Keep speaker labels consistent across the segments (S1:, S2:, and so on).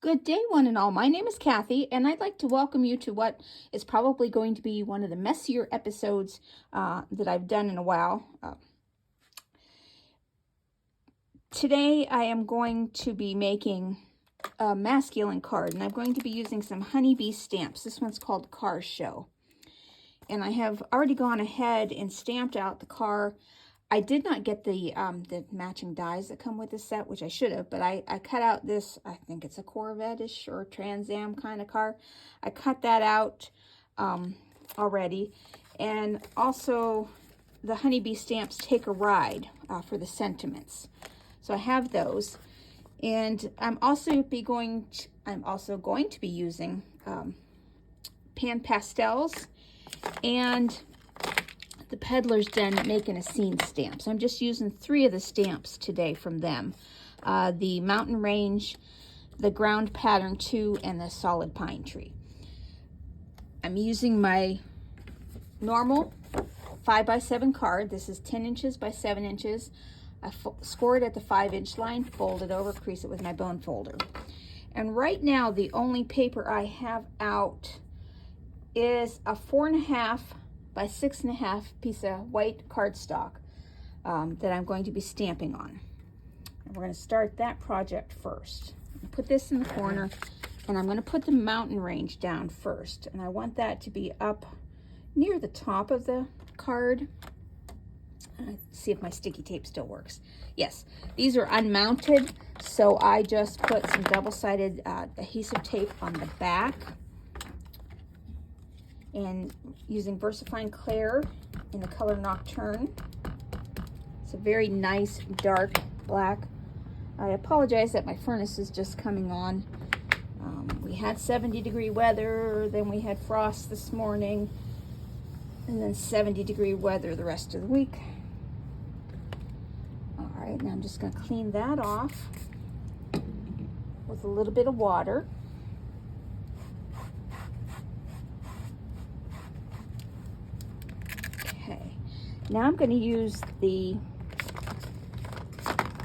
S1: Good day, one and all. My name is Kathy, and I'd like to welcome you to what is probably going to be one of the messier episodes that I've done in a while. Today, I am going to be making a masculine card, and I'm going to be using some honeybee stamps. This one's called Car Show. And I have already gone ahead and stamped out the car. I did not get the matching dies that come with this set, which I should have, but I cut out this, I think it's a Corvette-ish or Trans Am kind of car. I cut that out already. And also the honeybee stamps Take a Ride for the sentiments. So I have those. And I'm also going to be using pan pastels and the Peddler's Den Making a Scene stamps. I'm just using 3 of the stamps today from them. The Mountain Range, the Ground Pattern 2, and the Solid Pine Tree. I'm using my normal 5x7 card. This is 10 inches by 7 inches. I score it at the 5-inch line, fold it over, crease it with my bone folder. And right now, the only paper I have out is a 4.5 by 6.5 piece of white cardstock that I'm going to be stamping on. And we're going to start that project first. Put this in the corner, and I'm going to put the mountain range down first. And I want that to be up near the top of the card. See if my sticky tape still works. Yes, these are unmounted, so I just put some double-sided adhesive tape on the back. And using VersaFine Clair in the color Nocturne. It's a very nice dark black. I apologize that my furnace is just coming on. We had 70-degree weather, then we had frost this morning, and then 70-degree weather the rest of the week. All right, now I'm just going to clean that off with a little bit of water. Now I'm going to use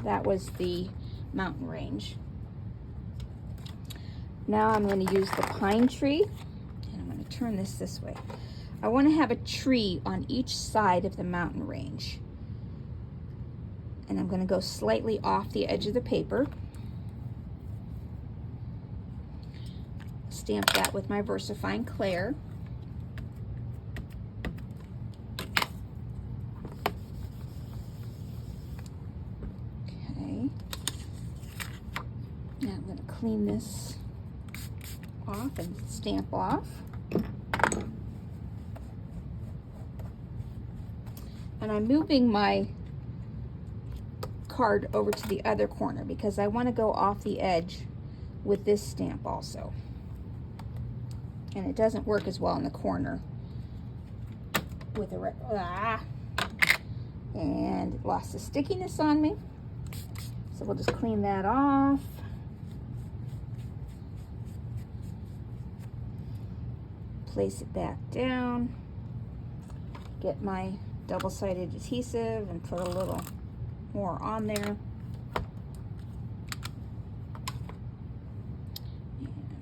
S1: that was the mountain range. Now I'm going to use the pine tree, and I'm going to turn this way. I want to have a tree on each side of the mountain range. And I'm going to go slightly off the edge of the paper. Stamp that with my VersaFine Clair. Clean this off and stamp off. And I'm moving my card over to the other corner because I want to go off the edge with this stamp also. And it doesn't work as well in the corner with the and lost the stickiness on me. So we'll just clean that off. Place it back down, get my double-sided adhesive and put a little more on there.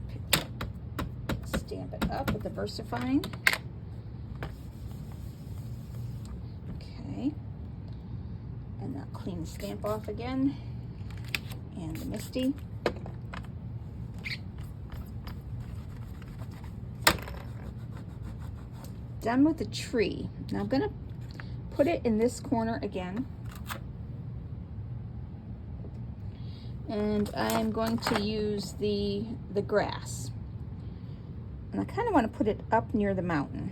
S1: And stamp it up with the VersaFine. Okay, and now clean the stamp off again, and the MISTI. Done with the tree. Now I'm going to put it in this corner again. And I'm going to use the grass. And I kind of want to put it up near the mountain.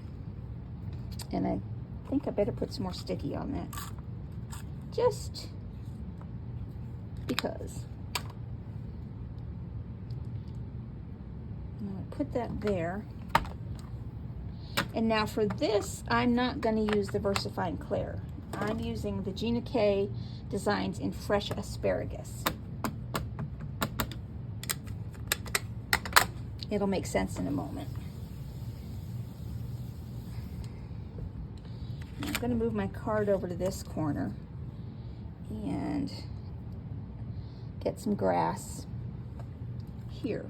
S1: And I think I better put some more sticky on that. Just because. I'm going to put that there. And now for this, I'm not going to use the VersaFine Clair. I'm using the GinaK designs in Fresh Asparagus. It'll make sense in a moment. I'm going to move my card over to this corner and get some grass here.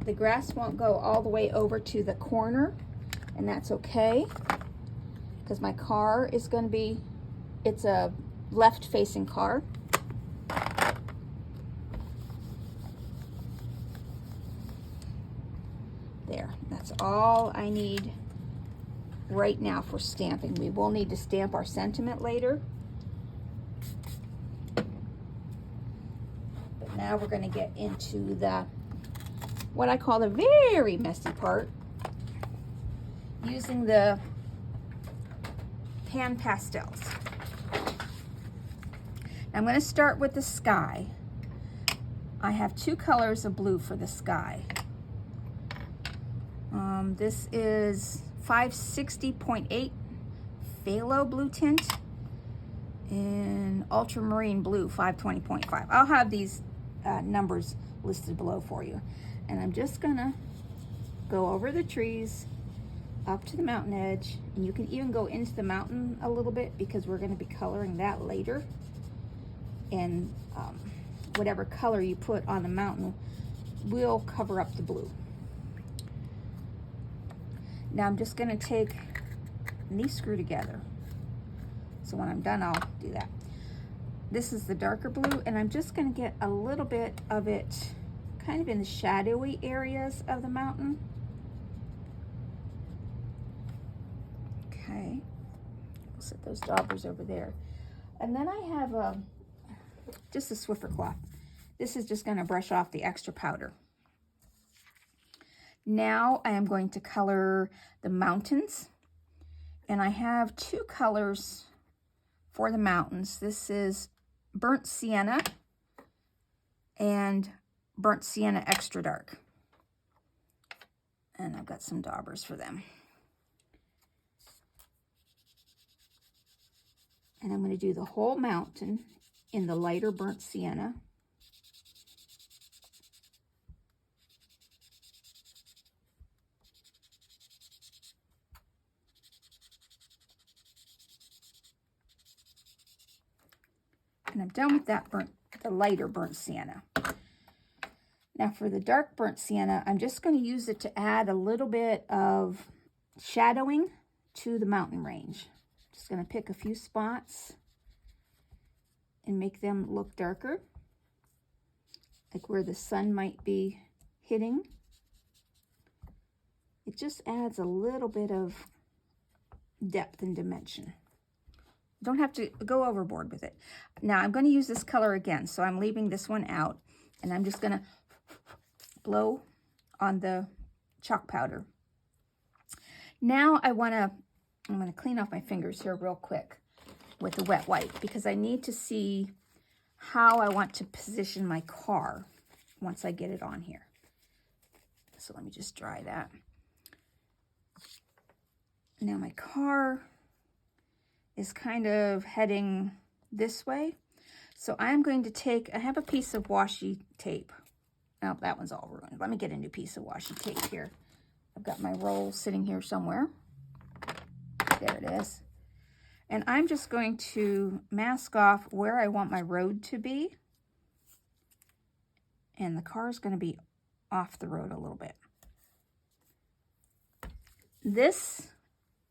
S1: The grass won't go all the way over to the corner, and that's okay, because my car is going to be, it's a left-facing car. There, that's all I need right now for stamping. We will need to stamp our sentiment later. But now we're going to get into the, what I call the very messy part, using the pan pastels. I'm going to start with the sky. I have two colors of blue for the sky. This is 560.8 Phthalo blue tint and Ultramarine Blue 520.5. I'll have these numbers listed below for you. And I'm just gonna go over the trees up to the mountain edge, and you can even go into the mountain a little bit because we're going to be coloring that later. And whatever color you put on the mountain will cover up the blue. Now I'm just going to take, and these screw together, so when I'm done I'll do that. This is the darker blue, and I'm just going to get a little bit of it kind of in the shadowy areas of the mountain. Okay, I'll set those daubers over there. And then I have just a Swiffer cloth. This is just going to brush off the extra powder. Now I am going to color the mountains, and I have two colors for the mountains. This is Burnt Sienna and Burnt Sienna Extra Dark. And I've got some daubers for them. And I'm going to do the whole mountain in the lighter Burnt Sienna. And I'm done with that the lighter Burnt Sienna. Now for the dark Burnt Sienna, I'm just going to use it to add a little bit of shadowing to the mountain range. Just going to pick a few spots and make them look darker, like where the sun might be hitting. It just adds a little bit of depth and dimension. Don't have to go overboard with it. Now I'm going to use this color again, so I'm leaving this one out, and I'm just going to blow on the chalk powder. Now I'm going to clean off my fingers here real quick with the wet wipe, because I need to see how I want to position my car once I get it on here. So let me just dry that. Now my car is kind of heading this way. So I'm going to take, I have a piece of washi tape. Oh, that one's all ruined. Let me get a new piece of washi tape here. I've got my roll sitting here somewhere. There it is. And I'm just going to mask off where I want my road to be. And the car is going to be off the road a little bit. This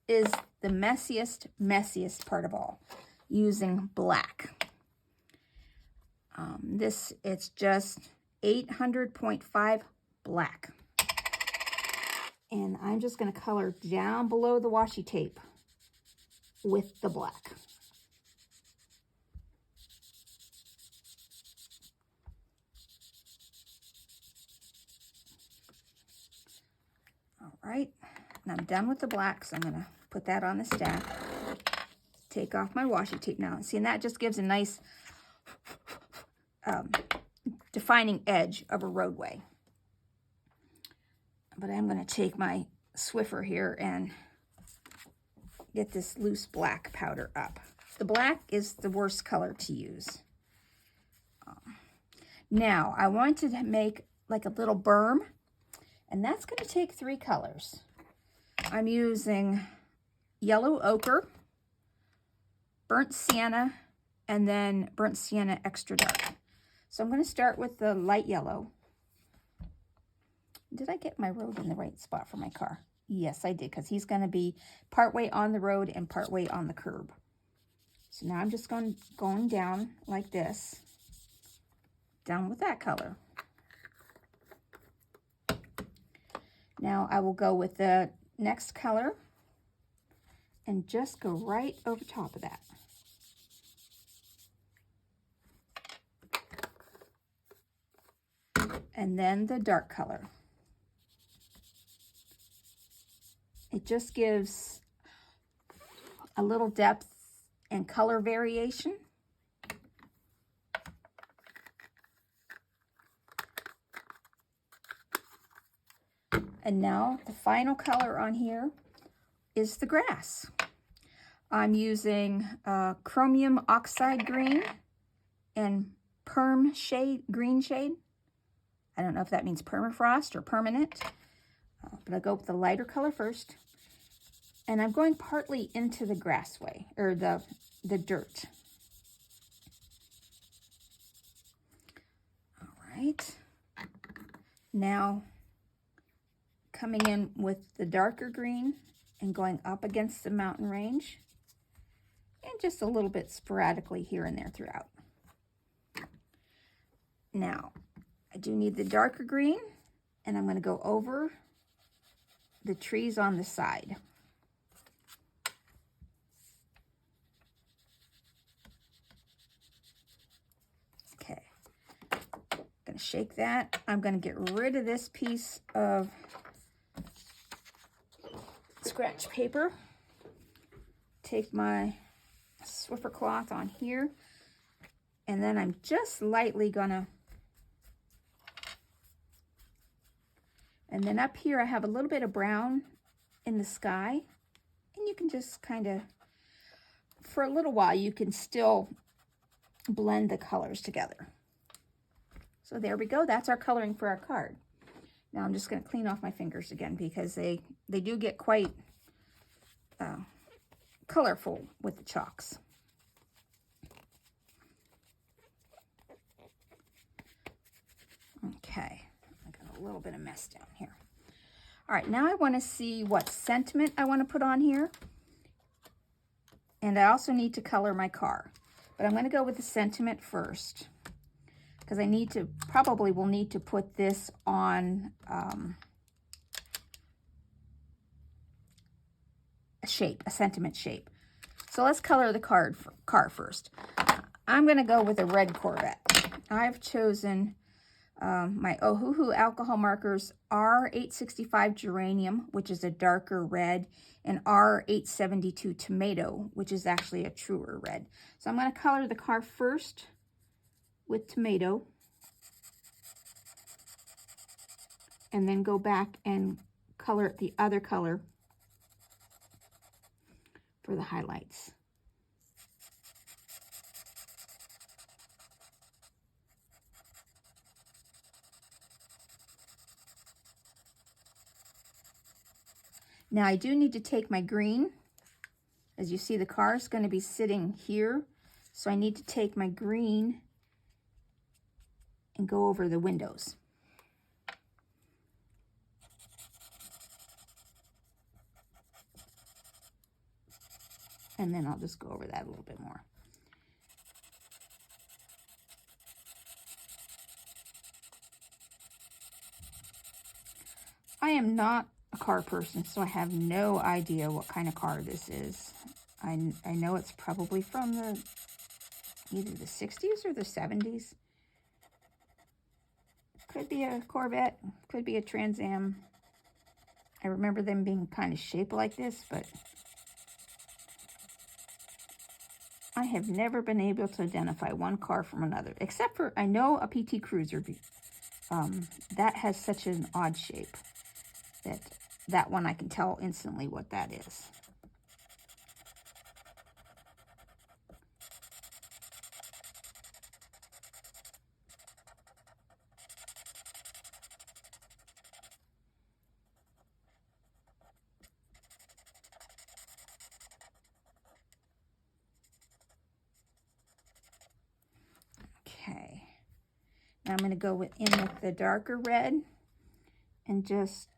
S1: is the messiest part of all, using black. It's just 800.5 black. And I'm just going to color down below the washi tape with the black. All right, and I'm done with the black, so I'm going to put that on the stack. Take off my washi tape now. See, and that just gives a nice defining edge of a roadway. But I'm going to take my Swiffer here and get this loose black powder up. The black is the worst color to use. Now, I want to make like a little berm, and that's going to take 3 colors. I'm using Yellow Ochre, Burnt Sienna, and then Burnt Sienna Extra Dark. So I'm going to start with the light yellow, Did I get my road in the right spot for my car? Yes, I did, because he's going to be partway on the road and partway on the curb. So now I'm just going down like this, down with that color. Now I will go with the next color and just go right over top of that. And then the dark color. It just gives a little depth and color variation. And now the final color on here is the grass. I'm using Chromium Oxide Green and Perm shade, green shade. I don't know if that means permafrost or permanent, but I'll go with the lighter color first. And I'm going partly into the grassway, or the dirt. All right. Now, coming in with the darker green and going up against the mountain range, and just a little bit sporadically here and there throughout. Now, I do need the darker green, and I'm going to go over the trees on the side. Okay, I'm going to shake that. I'm going to get rid of this piece of scratch paper. Take my Swiffer cloth on here, and then I'm just lightly gonna, and then up here I have a little bit of brown in the sky, and you can just kind of, for a little while, you can still blend the colors together. So there we go. That's our coloring for our card. Now I'm just going to clean off my fingers again, because they do get quite colorful with the chalks. Okay, I got a little bit of mess down here. All right, now I want to see what sentiment I want to put on here. And I also need to color my car. But I'm going to go with the sentiment first, because I need to, probably will need to put this on a shape, a sentiment shape. So let's color the car first. I'm going to go with a red Corvette. I've chosen my Ohuhu alcohol markers, R865 Geranium, which is a darker red, and R872 Tomato, which is actually a truer red. So I'm going to color the car first with Tomato, and then go back and color it the other color for the highlights. Now I do need to take my green. As you see, the car is going to be sitting here, so I need to take my green and go over the windows. And then I'll just go over that a little bit more. I am not a car person, so I have no idea what kind of car this is. I know it's probably from either the 60s or the 70s. Could be a Corvette, could be a Trans Am. I remember them being kind of shaped like this, but I have never been able to identify one car from another, except for, I know a PT Cruiser. That has such an odd shape that one I can tell instantly what that is. Okay, now I'm going to go in with the darker red and just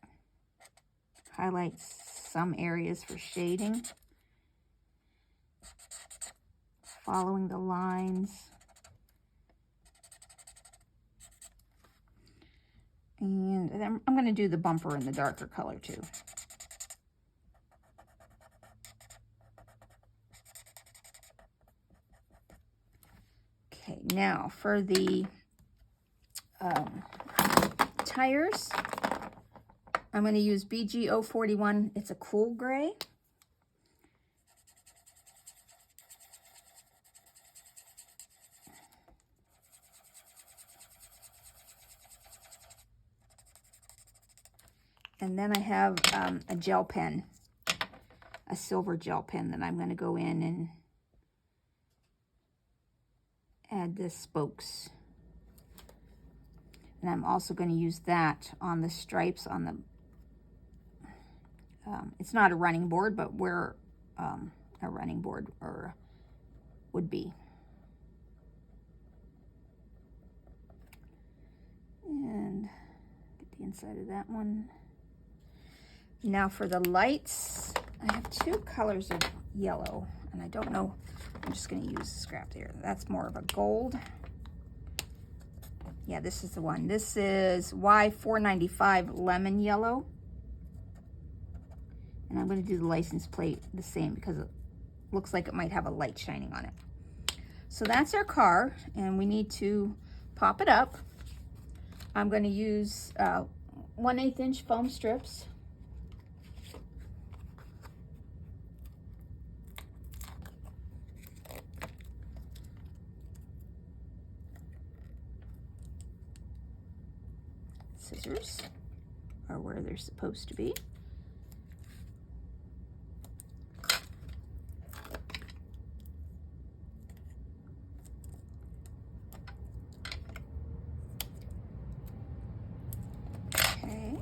S1: highlight some areas for shading, following the lines. And then I'm going to do the bumper in the darker color too. Okay, now for the tires, I'm going to use BG041. It's a cool gray. And then I have a gel pen, a silver gel pen that I'm going to go in and add the spokes. And I'm also going to use that on the stripes on the, it's not a running board, but where a running board or would be. And get the inside of that one. Now for the lights, I have two colors of yellow, and I don't know, I'm just going to use the scrap there. That's more of a gold. Yeah, this is the one. This is Y495 Lemon Yellow. And I'm going to do the license plate the same because it looks like it might have a light shining on it. So that's our car, and we need to pop it up. I'm going to use 1/8 inch foam strips. Scissors are where they're supposed to be. Okay.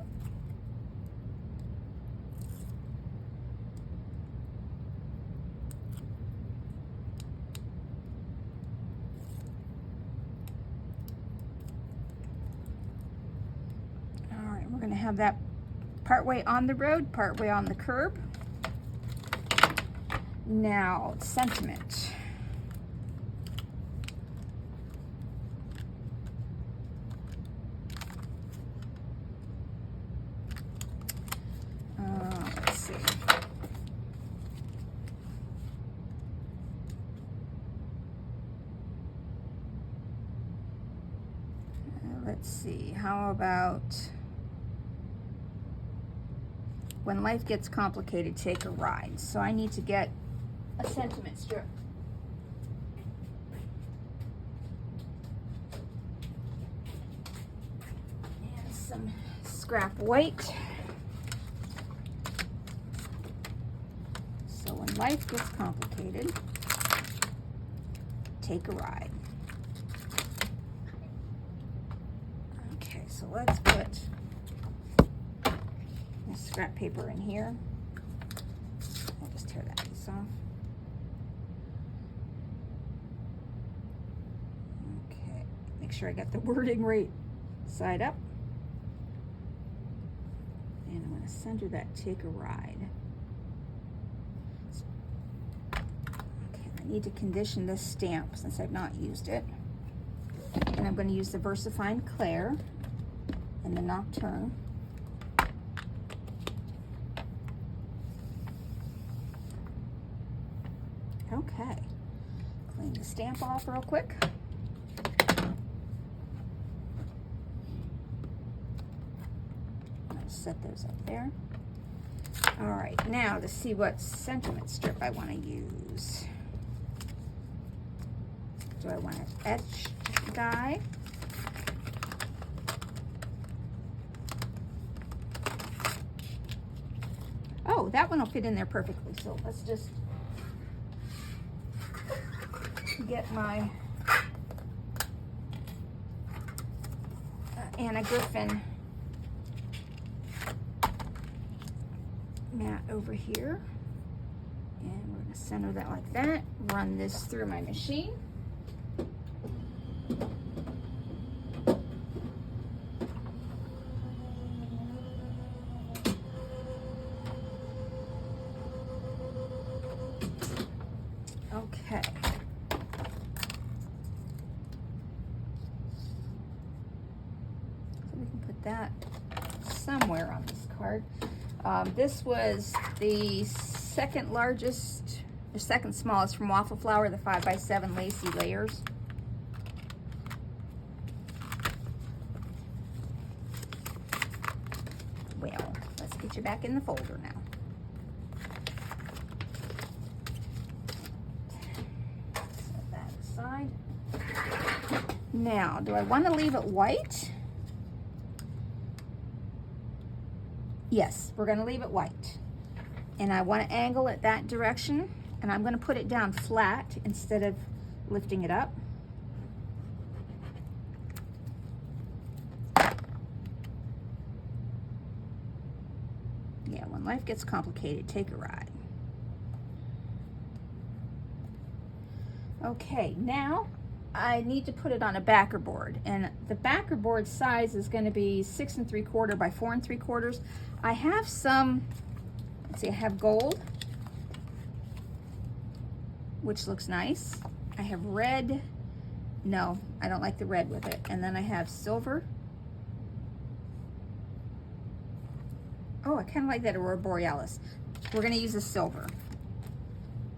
S1: We're going to have that partway on the road, partway on the curb. Now, sentiment. Let's see. Let's see, how about... When life gets complicated, take a ride. So I need to get a sentiment strip. And some scrap white. So when life gets complicated, take a ride. Okay, so let's put scrap paper in here. I'll just tear that piece off. Okay, make sure I got the wording right side up. And I'm going to center that take a ride. Okay, I need to condition this stamp since I've not used it. And I'm going to use the VersaFine Claire and the Nocturne. Okay, clean the stamp off real quick. I'll set those up there. All right, now to see what sentiment strip I want to use. Do I want an etch die? Oh, that one will fit in there perfectly, so let's just get my Anna Griffin mat over here, and we're going to center that like that. Run this through my machine. that somewhere on this card. This was the second largest, or second smallest from Waffle Flower, the 5x7 lacy layers. Well, let's get you back in the folder now. Set that aside. Now, do I want to leave it white? Yes, we're going to leave it white. And I want to angle it that direction, and I'm going to put it down flat instead of lifting it up. Yeah, when life gets complicated, take a ride. Okay, now I need to put it on a backer board, and the backer board size is going to be 6 3/4 by 4 3/4. I have some, let's see, I have gold, which looks nice. I have red. No, I don't like the red with it. And then I have silver. Oh, I kind of like that Aurora Borealis. We're going to use the silver.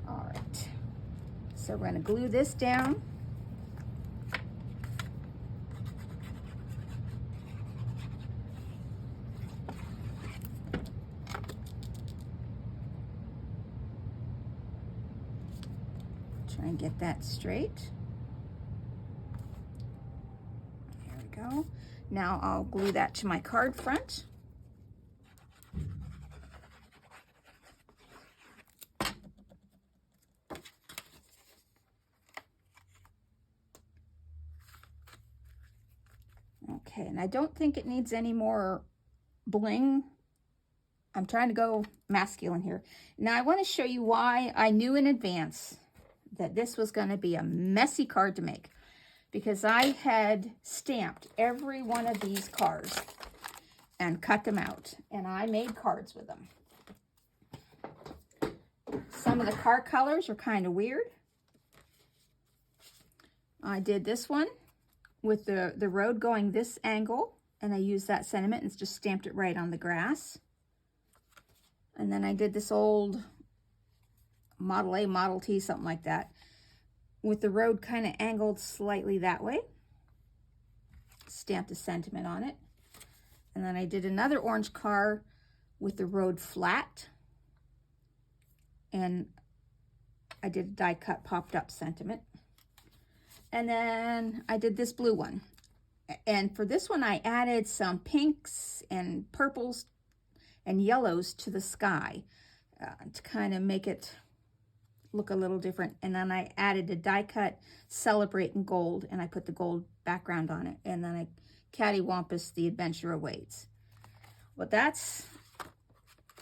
S1: All right. So we're going to glue this down. Try and get that straight. There we go. Now I'll glue that to my card front. Okay, and I don't think it needs any more bling. I'm trying to go masculine here. Now I want to show you why I knew in advance that this was going to be a messy card to make, because I had stamped every one of these cards and cut them out, and I made cards with them. Some of the card colors are kind of weird. I did this one with the road going this angle, and I used that sentiment and just stamped it right on the grass. And then I did this old Model A, Model T, something like that, with the road kind of angled slightly that way. Stamped a sentiment on it. And then I did another orange car with the road flat. And I did a die cut popped up sentiment. And then I did this blue one. And for this one, I added some pinks and purples and yellows to the sky to kind of make it look a little different. And then I added a die cut Celebrate in gold, and I put the gold background on it. And then I cattywampus the Adventure Awaits. Well, that's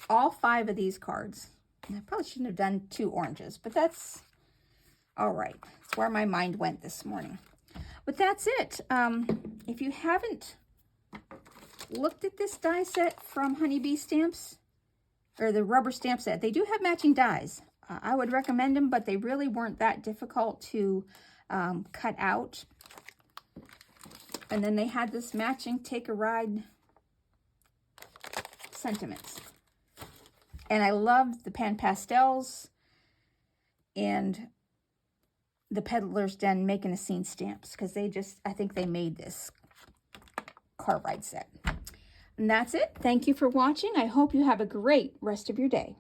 S1: all 5 of these cards. And I probably shouldn't have done 2 oranges, but that's all right. That's where my mind went this morning. But that's it. If you haven't looked at this die set from Honeybee Stamps, or the rubber stamp set, they do have matching dies. I would recommend them, but they really weren't that difficult to cut out. And then they had this matching Take a Ride sentiments. And I love the Pan Pastels and the Peddler's Den Making a Scene stamps, because they just, I think they made this car ride set. And that's it. Thank you for watching. I hope you have a great rest of your day.